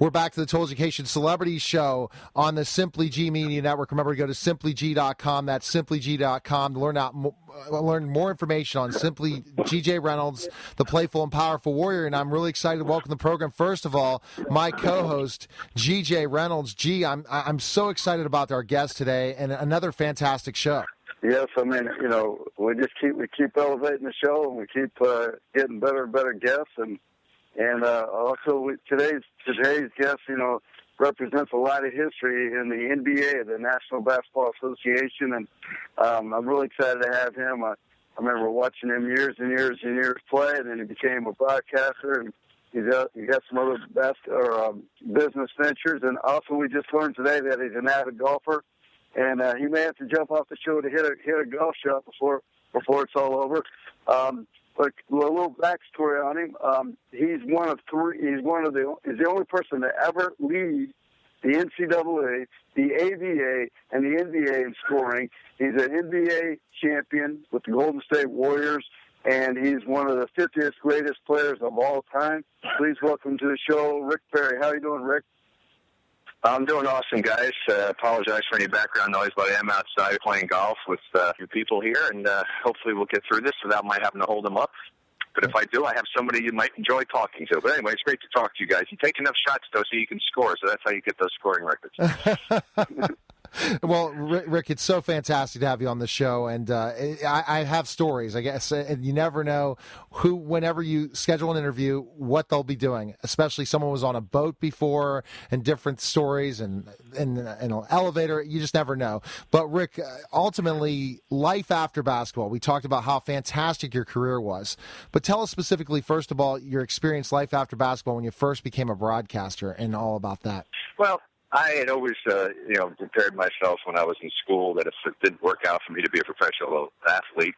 We're back to the Total Education Celebrity Show on the SimplyG Media Network. Remember to go to simplyg.com. That's simplyg.com to learn more information on Simply GJ Reynolds, the playful and powerful warrior. And I'm really excited to welcome the program. First of all, my co-host, GJ Reynolds. G, I'm so excited about our guest today and another fantastic show. Yes, I mean, we keep elevating the show, and we keep getting better and better guests, and also today's guest, represents a lot of history in the NBA, the National Basketball Association, and I'm really excited to have him. I remember watching him years and years and years play, and then he became a broadcaster, and he got some other business ventures, and also we just learned today that he's an avid golfer. And he may have to jump off the show to hit a golf shot before it's all over. But a little backstory on him: he's one of three. He's the only person to ever lead the NCAA, the ABA, and the NBA in scoring. He's an NBA champion with the Golden State Warriors, and he's one of the 50th greatest players of all time. Please welcome to the show, Rick Perry. How are you doing, Rick? I'm doing awesome, guys. Apologize for any background noise, but I am outside playing golf with a few people here, and hopefully we'll get through this without my having to hold them up. But if I do, I have somebody you might enjoy talking to. But anyway, it's great to talk to you guys. You take enough shots, though, so you can score, so that's how you get those scoring records. Well, Rick, it's so fantastic to have you on the show, and I have stories, I guess, and you never know whenever you schedule an interview, what they'll be doing, especially someone was on a boat before, and different stories, and in an elevator, you just never know. But, Rick, ultimately, life after basketball, we talked about how fantastic your career was, but tell us specifically, first of all, your experience life after basketball when you first became a broadcaster and all about that. Well, I had always, prepared myself when I was in school that if it didn't work out for me to be a professional athlete,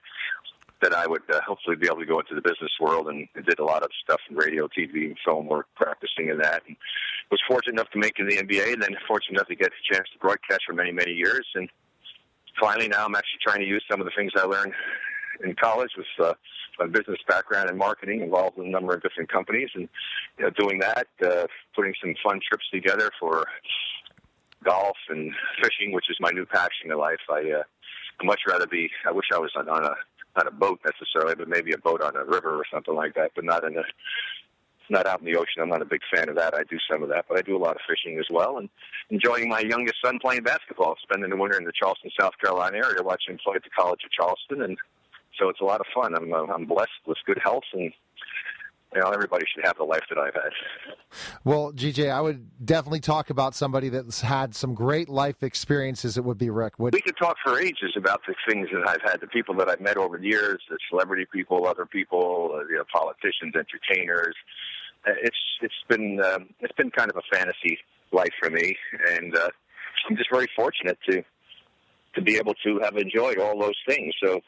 that I would hopefully be able to go into the business world, and did a lot of stuff in radio, TV, and film work, practicing in that. And was fortunate enough to make it in the NBA, and then fortunate enough to get a chance to broadcast for many, many years. And finally now I'm actually trying to use some of the things I learned in college with my business background in marketing, involved in a number of different companies, and doing that, putting some fun trips together for golf and fishing, which is my new passion in life. I'd much rather I wish I was on not a boat necessarily, but maybe a boat on a river or something like that, but not out in the ocean. I'm not a big fan of that. I do some of that, but I do a lot of fishing as well, and enjoying my youngest son playing basketball, spending the winter in the Charleston, South Carolina area, watching him play at the College of Charleston, and so it's a lot of fun. I'm blessed with good health, and everybody should have the life that I've had. Well, GJ, I would definitely talk about somebody that's had some great life experiences. It would be Rick. We could talk for ages about the things that I've had, the people that I've met over the years, the celebrity people, other people, politicians, entertainers. It's been kind of a fantasy life for me, and I'm just very fortunate to be able to have enjoyed all those things. So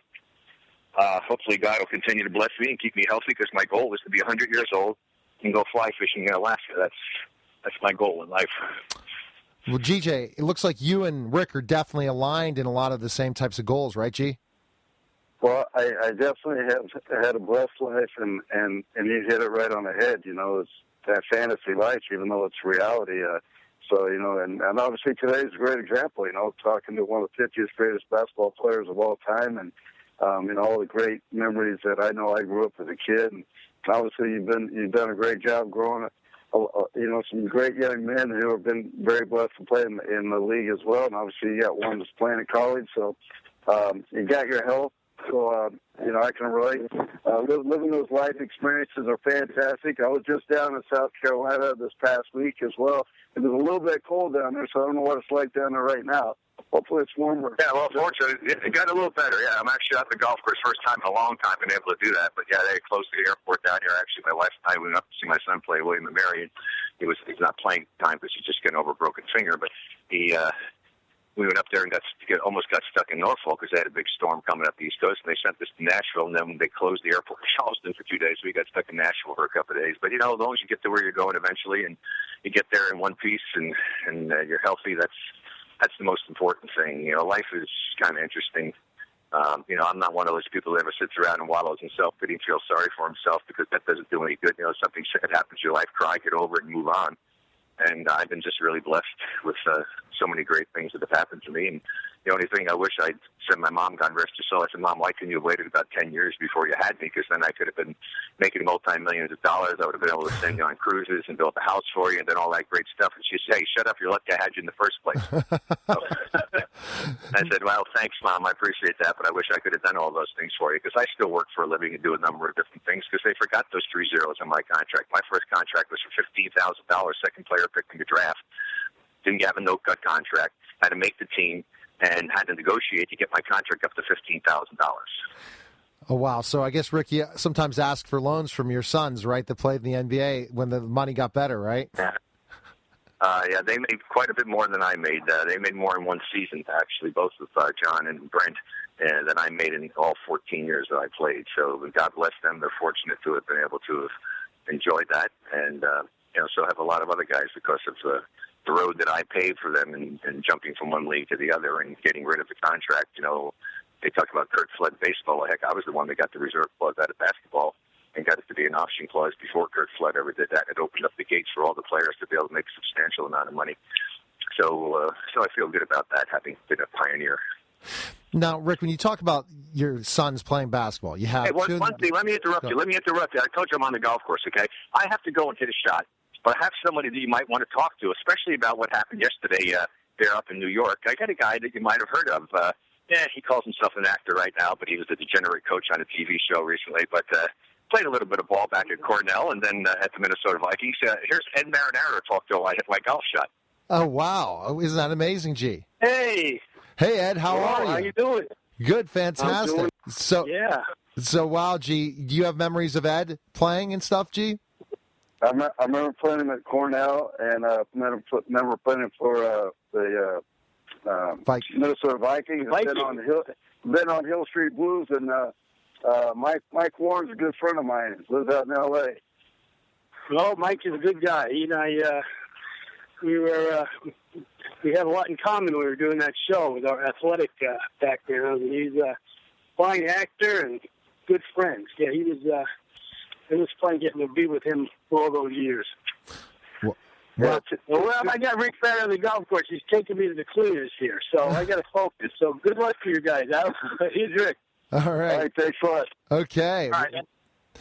hopefully God will continue to bless me and keep me healthy, because my goal is to be 100 years old and go fly fishing in Alaska. That's my goal in life. Well, GJ, it looks like you and Rick are definitely aligned in a lot of the same types of goals, right, G? Well, I definitely have had a blessed life, and you hit it right on the head. It's that fantasy life, even though it's reality. And obviously today's a great example, talking to one of the 50th greatest basketball players of all time, and all the great memories that I know I grew up as a kid. And obviously you've done a great job growing some great young men who have been very blessed to play in the league as well. And obviously you got one that's playing at college, so you got your health. So, I can relate. Living those life experiences are fantastic. I was just down in South Carolina this past week as well. It was a little bit cold down there, so I don't know what it's like down there right now. Hopefully it's warmer. Yeah, well, fortunately, it got a little better. Yeah, I'm actually at the golf course, first time in a long time been able to do that. But, yeah, they closed the airport down here. Actually, my wife and I went up to see my son play William & Mary. He's not playing time because he's just getting over a broken finger. But we went up there and almost got stuck in Norfolk because they had a big storm coming up the East Coast, and they sent us to Nashville, and then they closed the airport in Charleston for 2 days. So we got stuck in Nashville for a couple of days. But, as long as you get to where you're going eventually and you get there in one piece and you're healthy, that's the most important thing. Life is kind of interesting. I'm not one of those people that ever sits around and wallows in self-pity and feels sorry for himself, because that doesn't do any good. Something sad happens in your life, cry, get over it, and move on. And I've been just really blessed with so many great things that have happened to me. And the only thing I wish I'd said, my mom, God rest her soul, I said, Mom, why couldn't you have waited about 10 years before you had me? Because then I could have been making multi-millions of dollars. I would have been able to send you on cruises and build a house for you and done all that great stuff. And she said, hey, shut up, you're lucky I had you in the first place. I said, well, thanks, Mom, I appreciate that, but I wish I could have done all those things for you, because I still work for a living and do a number of different things, because they forgot those 3 zeros on my contract. My first contract was for $15,000, second player picked in the draft. Didn't have a no-cut contract, had to make the team, and had to negotiate to get my contract up to $15,000. Oh, wow. So I guess, Rick, you sometimes ask for loans from your sons, right, that played in the NBA when the money got better, right? Yeah, they made quite a bit more than I made. They made more in one season, actually, both with John and Brent, than I made in all 14 years that I played. So God bless them. They're fortunate to have been able to have enjoyed that. And, so have a lot of other guys because of the road that I paved for them and jumping from one league to the other and getting rid of the contract. They talk about Kurt Flood baseball. Heck, I was the one that got the reserve clause out of basketball and got it to be an option clause before Kurt Flood ever did that. It opened up the gates for all the players to be able to make a substantial amount of money. So I feel good about that, having been a pioneer. Now, Rick, when you talk about your sons playing basketball, you have... Hey, one thing, let me interrupt you. I told you I'm on the golf course, okay? I have to go and hit a shot, but I have somebody that you might want to talk to, especially about what happened yesterday there up in New York. I got a guy that you might have heard of. He calls himself an actor right now, but he was a degenerate coach on a TV show recently, but played a little bit of ball back at Cornell and then at the Minnesota Vikings. Here's Ed Marinaro to talk to while I hit my golf shot. Oh, wow. Isn't that amazing, G? Hey. Hey, Ed, how are you? How you doing? Good, fantastic. So, wow, G, do you have memories of Ed playing and stuff, G? I remember playing him at Cornell, and remember playing him for the Minnesota Vikings. Been on Hill Street Blues, and Mike Warren's a good friend of mine. Lives out in L.A. Well, Mike is a good guy. He and I, we had a lot in common when we were doing that show with our athletic background. And he's a fine actor and good friends. Yeah, it was fun getting to be with him for all those years. Well, I got Rick back on the golf course. He's taking me to the cleaners here, so I got to focus. So good luck to you guys. Here's Rick. All right. All right, thanks a lot. Okay. All right.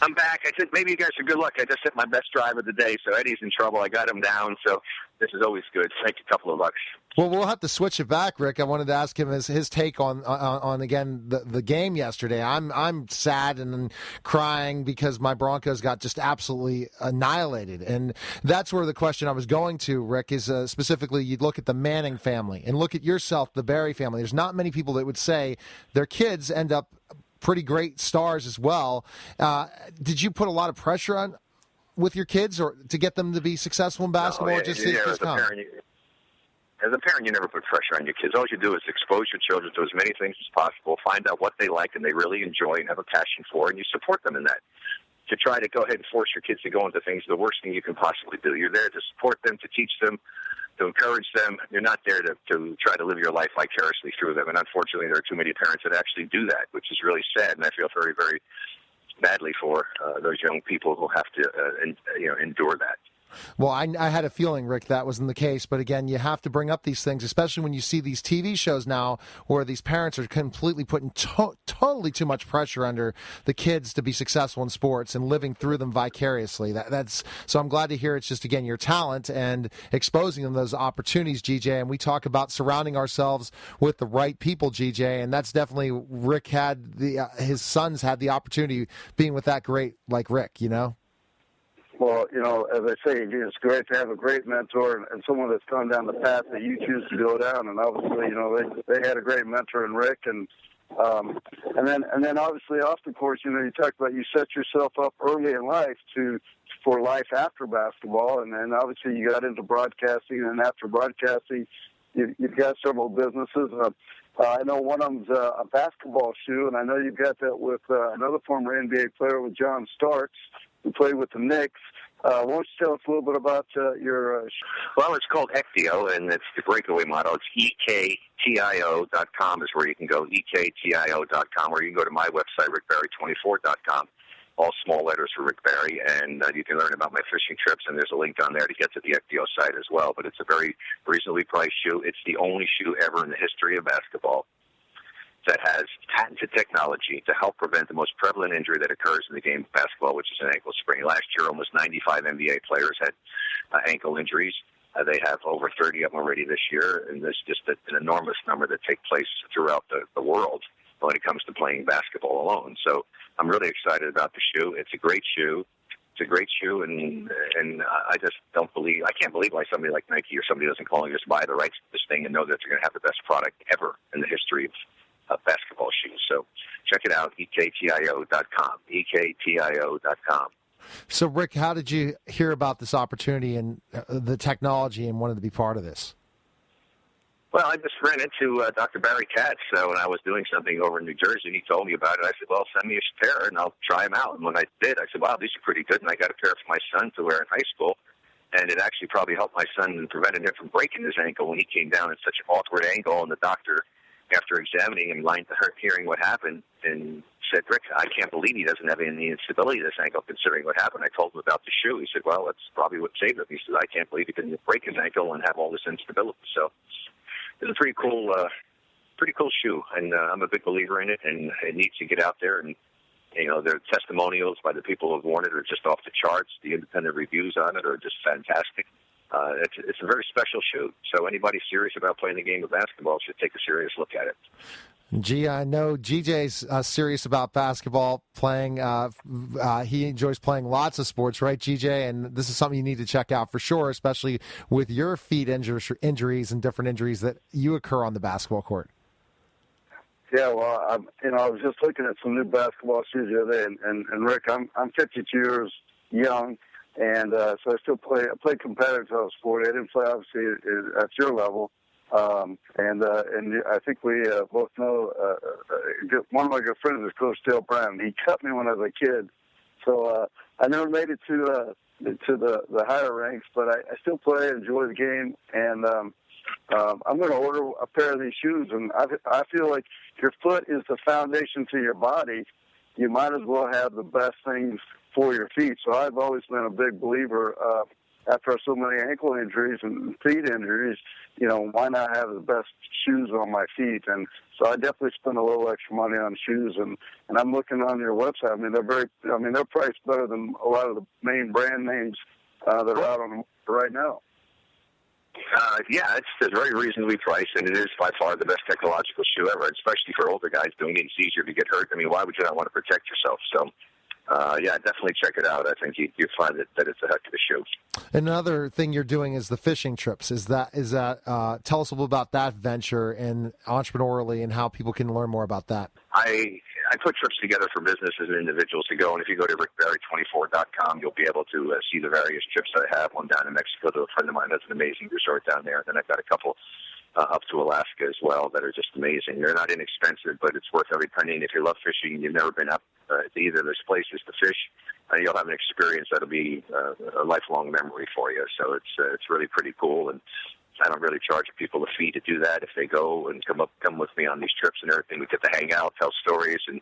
I'm back. I said, maybe you guys are good luck. I just hit my best drive of the day, so Eddie's in trouble. I got him down, so this is always good. Thank you, a couple of bucks. Well, we'll have to switch it back, Rick. I wanted to ask him his take on again, the game yesterday. I'm sad and crying because my Broncos got just absolutely annihilated. And that's where the question I was going to, Rick, is specifically you'd look at the Manning family and look at yourself, the Barry family. There's not many people that would say their kids end up pretty great stars as well. Did you put a lot of pressure on with your kids or to get them to be successful in basketball? No, or just as a parent, you never put pressure on your kids. All you do is expose your children to as many things as possible, find out what they like and they really enjoy and have a passion for, and you support them in that. To try to go ahead and force your kids to go into things, the worst thing you can possibly do. You're there to support them, to teach them, to encourage them. You're not there to try to live your life vicariously through them. And unfortunately, there are too many parents that actually do that, which is really sad. And I feel very, very badly for those young people who have to, endure that. Well, I had a feeling, Rick, that wasn't the case. But again, you have to bring up these things, especially when you see these TV shows now where these parents are completely putting totally too much pressure under the kids to be successful in sports and living through them vicariously. So I'm glad to hear it's just, again, your talent and exposing them those opportunities, GJ. And we talk about surrounding ourselves with the right people, GJ. And that's definitely Rick had his sons had the opportunity being with that great like Rick, you know? Well, as I say, it's great to have a great mentor and someone that's gone down the path that you choose to go down. And obviously, they had a great mentor in Rick. And then obviously off the course, you talked about you set yourself up early in life for life after basketball. And then obviously you got into broadcasting, and after broadcasting, you've got several businesses. I know one of them's a basketball shoe, and I know you've got that with another former NBA player with John Starks, who played with the Knicks. Why don't you tell us a little bit about your... Well, it's called EKTIO, and it's the breakaway model. It's EKTIO.com is where you can go, EKTIO.com, or you can go to my website, rickbarry24.com. all small letters for Rick Barry, and you can learn about my fishing trips, and there's a link on there to get to the EKTIO site as well. But it's a very reasonably priced shoe. It's the only shoe ever in the history of basketball that has patented technology to help prevent the most prevalent injury that occurs in the game of basketball, which is an ankle sprain. Last year, almost 95 NBA players had ankle injuries. They have over 30 of them already this year, and there's just an enormous number that take place throughout the world when it comes to playing basketball alone. So I'm really excited about the shoe. It's a great shoe. It's a great shoe, and I just don't believe, I can't believe why somebody like Nike or somebody doesn't call and just buy the rights to this thing and know that they're going to have the best product ever in the history of basketball shoes. So check it out, EKTIO.com, EKTIO.com. So, Rick, how did you hear about this opportunity and the technology and wanted to be part of this? Well, I just ran into Dr. Barry Katz when I was doing something over in New Jersey, and he told me about it. I said, well, send me a pair, and I'll try them out. And when I did, I said, wow, these are pretty good. And I got a pair for my son to wear in high school, and it actually probably helped my son and prevented him from breaking his ankle when he came down at such an awkward angle. And the doctor, after examining him, hearing what happened, and said, Rick, I can't believe he doesn't have any instability to this ankle considering what happened. I told him about the shoe. He said, well, that's probably what saved him. He said, I can't believe he didn't break his ankle and have all this instability. So it's a pretty cool shoe, and I'm a big believer in it, and it needs to get out there. And, you know, their testimonials by the people who have worn it are just off the charts. The independent reviews on it are just fantastic. It's a very special shoe, so anybody serious about playing the game of basketball should take a serious look at it. Gee, I know GJ's serious about basketball playing. He enjoys playing lots of sports, right, GJ? And this is something you need to check out for sure, especially with your feet injuries and different injuries that you occur on the basketball court. Yeah, well, I was just looking at some new basketball shoes the other day, and Rick, I'm 52 years young, and so I still play. I played competitive until I was 40. I didn't play obviously at your level. And I think we both know one of my good friends is Coach Dale Brown. He cut me when I was a kid, so I never made it to the higher ranks. But I still play, enjoy the game, and I'm going to order a pair of these shoes. And I feel like your foot is the foundation to your body. You might as well have the best things for your feet. So I've always been a big believer. After so many ankle injuries and feet injuries, you know, why not have the best shoes on my feet? And so I definitely spend a little extra money on shoes. And I'm looking on your website. I mean, they're priced better than a lot of the main brand names that are out on right now. Yeah, it's very reasonably priced, and it is by far the best technological shoe ever, especially for older guys doing it. It's easier to get hurt. I mean, why would you not want to protect yourself? So, yeah, definitely check it out. I think you find that it's a heck of a shoe. Another thing you're doing is the fishing trips. Is that tell us a little about that venture and entrepreneurially and how people can learn more about that. I put trips together for businesses and individuals to go, and if you go to rickbarry24.com, you'll be able to see the various trips that I have. One down in Mexico to a friend of mine that's an amazing resort down there. Then I've got a couple up to Alaska as well that are just amazing. They're not inexpensive, but it's worth every penny. And if you love fishing and you've never been up to either of those places to fish, you'll have an experience that'll be a lifelong memory for you. So it's really pretty cool. And I don't really charge people a fee to do that. If they go and come with me on these trips and everything, we get to hang out, tell stories, and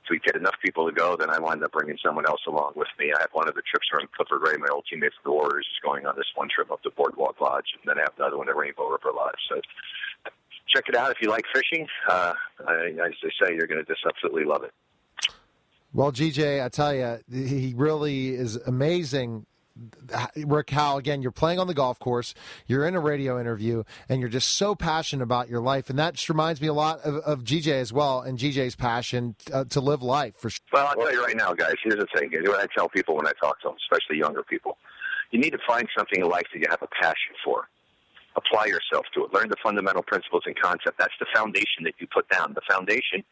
if we get enough people to go, then I wind up bringing someone else along with me. I have one of the trips from Clifford Ray, my old teammate for the Warriors, is going on this one trip up to Boardwalk Lodge, and then I have another one at Rainbow River Lodge. So check it out if you like fishing. As they say, you're going to just absolutely love it. Well, GJ, I tell you, he really is amazing. Rick, how, again, you're playing on the golf course, you're in a radio interview, and you're just so passionate about your life. And that just reminds me a lot of GJ as well, and GJ's passion to live life. For sure. Well, I'll tell you right now, guys, here's the thing. What I tell people when I talk to them, especially younger people, you need to find something in life that you have a passion for. Apply yourself to it. Learn the fundamental principles and concepts. That's the foundation that you put down. The foundation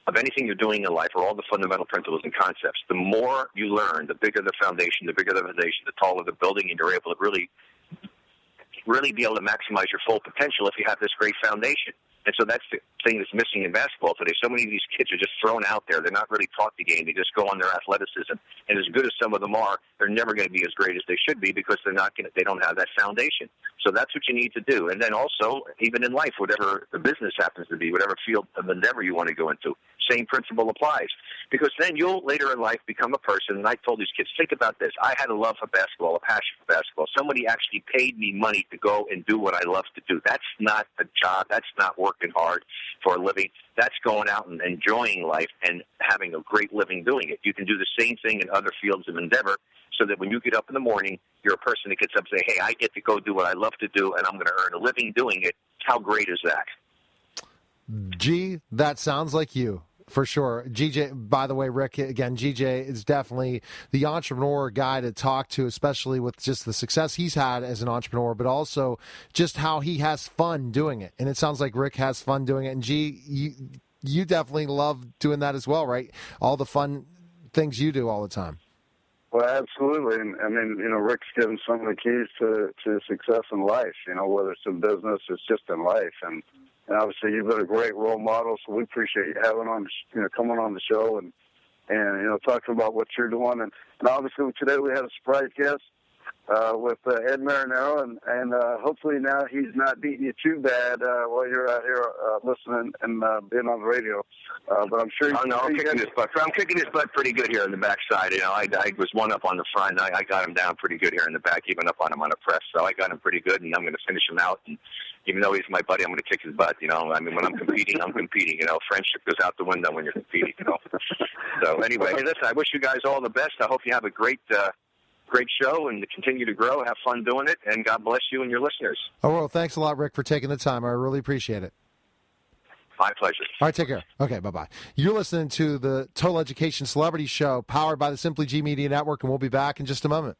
of anything you're doing in life are all the fundamental principles and concepts. The more you learn, the bigger the foundation, the taller the building, and you're able to really be able to maximize your full potential if you have this great foundation. And so that's the thing that's missing in basketball today. So many of these kids are just thrown out there. They're not really taught the game. They just go on their athleticism. And as good as some of them are, they're never going to be as great as they should be because they don't have that foundation. So that's what you need to do. And then also, even in life, whatever the business happens to be, whatever field of endeavor you want to go into, same principle applies. Because then you'll later in life become a person, and I told these kids, think about this. I had a love for basketball, a passion for basketball. Somebody actually paid me money to go and do what I love to do. That's not a job. That's not working hard for a living. That's going out and enjoying life and having a great living doing it. You can do the same thing in other fields of endeavor so that when you get up in the morning, you're a person that gets up and say, hey, I get to go do what I love to do, and I'm going to earn a living doing it. How great is that? G, that sounds like you. For sure. GJ, by the way, Rick, again, GJ is definitely the entrepreneur guy to talk to, especially with just the success he's had as an entrepreneur, but also just how he has fun doing it. And it sounds like Rick has fun doing it. And G, you definitely love doing that as well, right? All the fun things you do all the time. Well, absolutely. And I mean, Rick's given some of the keys to success in life, whether it's in business, it's just in life. And obviously, you've been a great role model, so we appreciate you having on, coming on the show and talking about what you're doing. And obviously, today we had a surprise guest with Ed Marinero, and hopefully now he's not beating you too bad while you're out here listening and being on the radio. But I'm sure. Oh no, I'm kicking his butt. I'm kicking his butt pretty good here in the backside. I was one up on the front. I got him down pretty good here in the back, even up on him on the press. So I got him pretty good, and I'm going to finish him out. And even though he's my buddy, I'm going to kick his butt. I mean, when I'm competing, I'm competing. Friendship goes out the window when you're competing. So anyway, hey, listen, I wish you guys all the best. I hope you have a great show and continue to grow. Have fun doing it, and God bless you and your listeners. Oh, well, thanks a lot, Rick, for taking the time. I really appreciate it. My pleasure. All right, take care. Okay, bye-bye. You're listening to the Total Education Celebrity Show powered by the SimplyG Media Network, and we'll be back in just a moment.